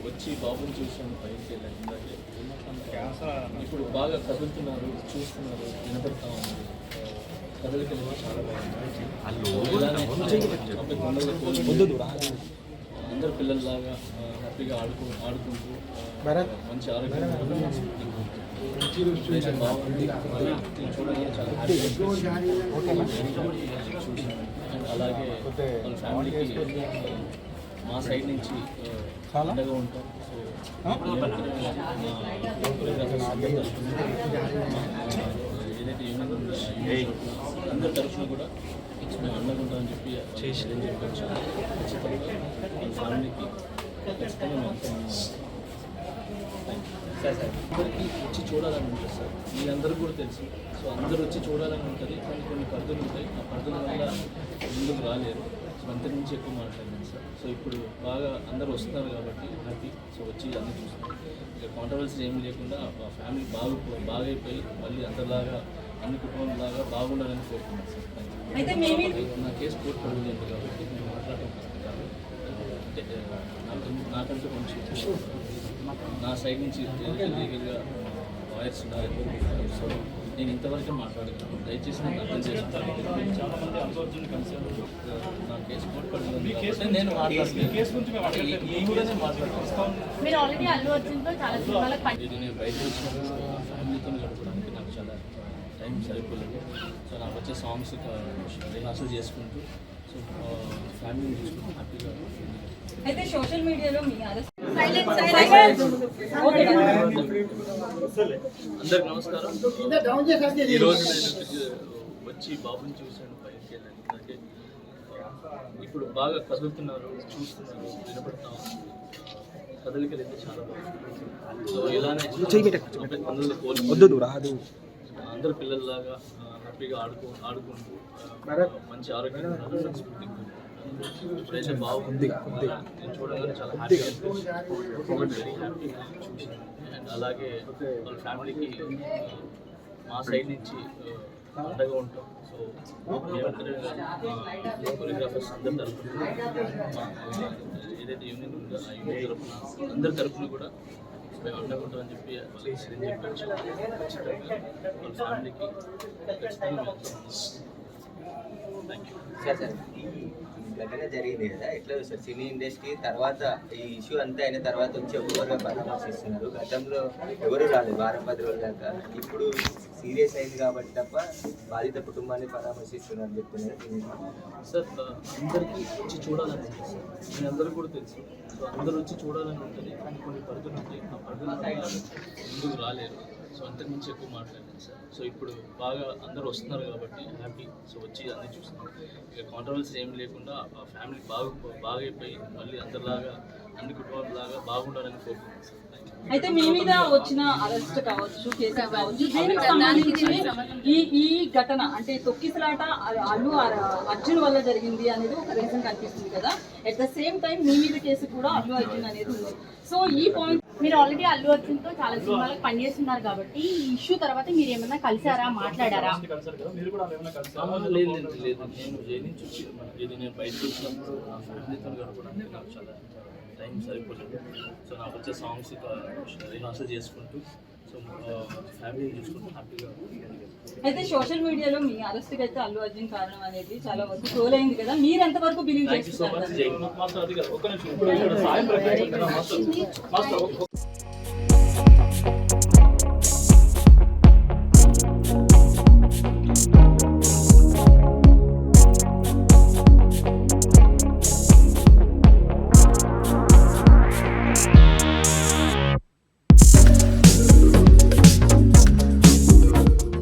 వచ్చి బాబుని చూసాను పైకి వెళ్ళాను. ఇప్పుడు బాగా కదులుతున్నారు, చూస్తున్నారు, వినపడతా ఉన్నారు. కదలికలు చాలా బాగుంది. అందరు పిల్లల్లాగా హ్యాపీగా ఆడుకుంటూ మంచి ఆరోగ్యం బాగుంది. చూడగానే చాలా అండ్ అలాగే వాళ్ళ ఫ్యామిలీకి మా సైడ్ నుంచి అండగా ఉంటాం. ఏదైతే యూనియన్ ఉందో అందరి తరఫున కూడా మేము అండగా ఉంటామని చెప్పి చేసేదని చెప్పచ్చు. ఖచ్చితంగా వాళ్ళ ఫ్యామిలీకి ఖచ్చితంగా అందరికీ వచ్చి చూడాలని ఉంటుంది సార్. మీరందరూ కూడా తెలుసు. సో అందరూ వచ్చి చూడాలని ఉంటుంది, కానీ కొన్ని పరిధులు ఉంటాయి. ఆ పరిధుల వల్ల ముందుకు రాలేరు. సో అంతకు నుంచి ఎక్కువ మాట్లాడినాను సార్. సో ఇప్పుడు బాగా అందరూ వస్తున్నారు కాబట్టి హ్యాపీ. సో వచ్చి అన్నీ చూస్తున్నారు. ఇక కాంట్రవర్సీ ఏమీ లేకుండా ఫ్యామిలీ బాగా అయిపోయి మళ్ళీ అందరిలాగా అన్ని కుటుంబంలాగా బాగుండాలని కోరుకున్నాను సార్. నా కేసు కోర్టు పడుతుంది కాబట్టి నేను మాట్లాడటం కాదు. అంటే నాకంటూ కొంచెం నా సైడ్ నుంచి లీగల్గా లాయర్స్ ఉన్నారు. సో నేను ఇంతవరకు మాట్లాడుతున్నాను. దయచేసి నాకు అర్థం చేసుకుంటాను. చాలామంది అల్లుఅర్జున్ కన్సర్న్ నా కేసు కోర్టు పడుతుంది. నేను మాట్లాడుతున్నాను. ఇది నేను బయట వచ్చినప్పుడు ఫ్యామిలీతో గడపడానికి నాకు చాలా టైం సరిపోలేదు. సో నాకు వచ్చే సాంగ్స్ రిహార్సల్ చేసుకుంటూ సో ఫ్యామిలీని చూసుకుంటూ హ్యాపీగా. అయితే సోషల్ మీడియాలో మీ అందరికి నమస్కారం. ఈరోజు నేను వచ్చి బాబుని చూశాను, పైకి వెళ్ళాను. అంటే ఇప్పుడు బాగా కదులుతున్నారు, చూస్తున్నారు, వినపడతా కదలికలు అయితే చాలా బాగుంది. సో ఇలానే అందరు పిల్లల్లాగా హ్యాపీగా ఆడుకుంటూ మంచి ఆరోగ్యం ఇప్పుడైతే బాగుంది. నేను చూడగానే చాలా హ్యాపీగా వెరీ హ్యాపీగా చూసాను. అండ్ అలాగే వాళ్ళ ఫ్యామిలీకి మా సైడ్ నుంచి అండగా ఉంటాం. సో కొరియోగ్రాఫర్స్ అందరి తరఫున ఏదైతే యూనియన్ ఉందో ఆ యూనియన్ తరఫున అందరి తరఫున కూడా మేము అండగా ఉంటామని చెప్పి చెప్పచ్చు. ఖచ్చితంగా వాళ్ళ ఫ్యామిలీకి ఖచ్చితంగా థ్యాంక్ యూ. ఘటన జరిగింది కదా, ఎట్లా సార్ సినీ ఇండస్ట్రీ తర్వాత ఈ ఇష్యూ అంతా అయిన తర్వాత వచ్చి ఒక్కొక్కరుగా పరామర్శిస్తున్నారు. గతంలో ఎవరు రాలేదు 10 రోజుల దాకా. ఇప్పుడు సీరియస్ అయింది కాబట్టి తప్ప బాధిత కుటుంబాన్ని పరామర్శిస్తున్నారు చెప్తున్నారు. సార్ అందరికీ వచ్చి చూడాలని ఉంటుంది సార్. మీ అందరూ కూడా తెలుసు. సో అందరూ వచ్చి చూడాలని ఉంటుంది, కానీ కొన్ని పరిధులు ఉంటాయి. ఆ పరిధులు ముందుకు రాలేరు. సో అంతకుమించి ఎక్కువ మాట్లాడాను సార్. సో ఇప్పుడు బాగా అందరూ వస్తున్నారు కాబట్టి హ్యాపీ. సో వచ్చి అన్నీ చూస్తున్నారు. ఇక కాంట్రవర్సీ ఏమి లేకుండా ఆ ఫ్యామిలీ బాగా అయిపోయి మళ్ళీ అందరిలాగా అన్ని కుటుంబాలలాగా బాగుండాలని కోరుకుంటున్నాను సార్. అయితే మీ మీద వచ్చిన అరెస్ట్ కావచ్చు, కేసు కావచ్చు, దీనికి సంబంధించి ఈ ఘటన అంటే తొక్కిసలాట అల్లు అర్జున్ వల్ల జరిగింది అనేది ఒక రీజన్ కనిపిస్తుంది కదా. అట్ ద సేమ్ టైం మీ మీద కేసు కూడా అల్లు అర్జున్ అనేది ఉంది. సో ఈ పాయింట్ మీరు ఆల్రెడీ అల్లు అర్జున్తో చాలా సినిమాలకు పనిచేస్తున్నారు కాబట్టి ఈ ఇష్యూ తర్వాత మీరు ఏమైనా కలిసారా, మాట్లాడారా? లేదు నేను జైలు నుంచి వచ్చి నేను బయటకు వచ్చినప్పుడు నా ఫ్యామిలీతో గడపడానికి నాకు చాలా టైం సరిపోలేదు. సో నాకు వచ్చే సాంగ్స్ రిహార్సల్ చేసుకుంటూ సో ఫ్యామిలీ చూసుకుంటూ హ్యాపీగా. అయితే సోషల్ మీడియాలో మీ అరెస్ట్ అయితే అల్లు అర్జున్ కారణం అనేది చాలా వరకు ట్రోల్ అయింది కదా, మీరు ఎంతవరకు బిలీవ్ చేస్తున్నారు? Thank you so much.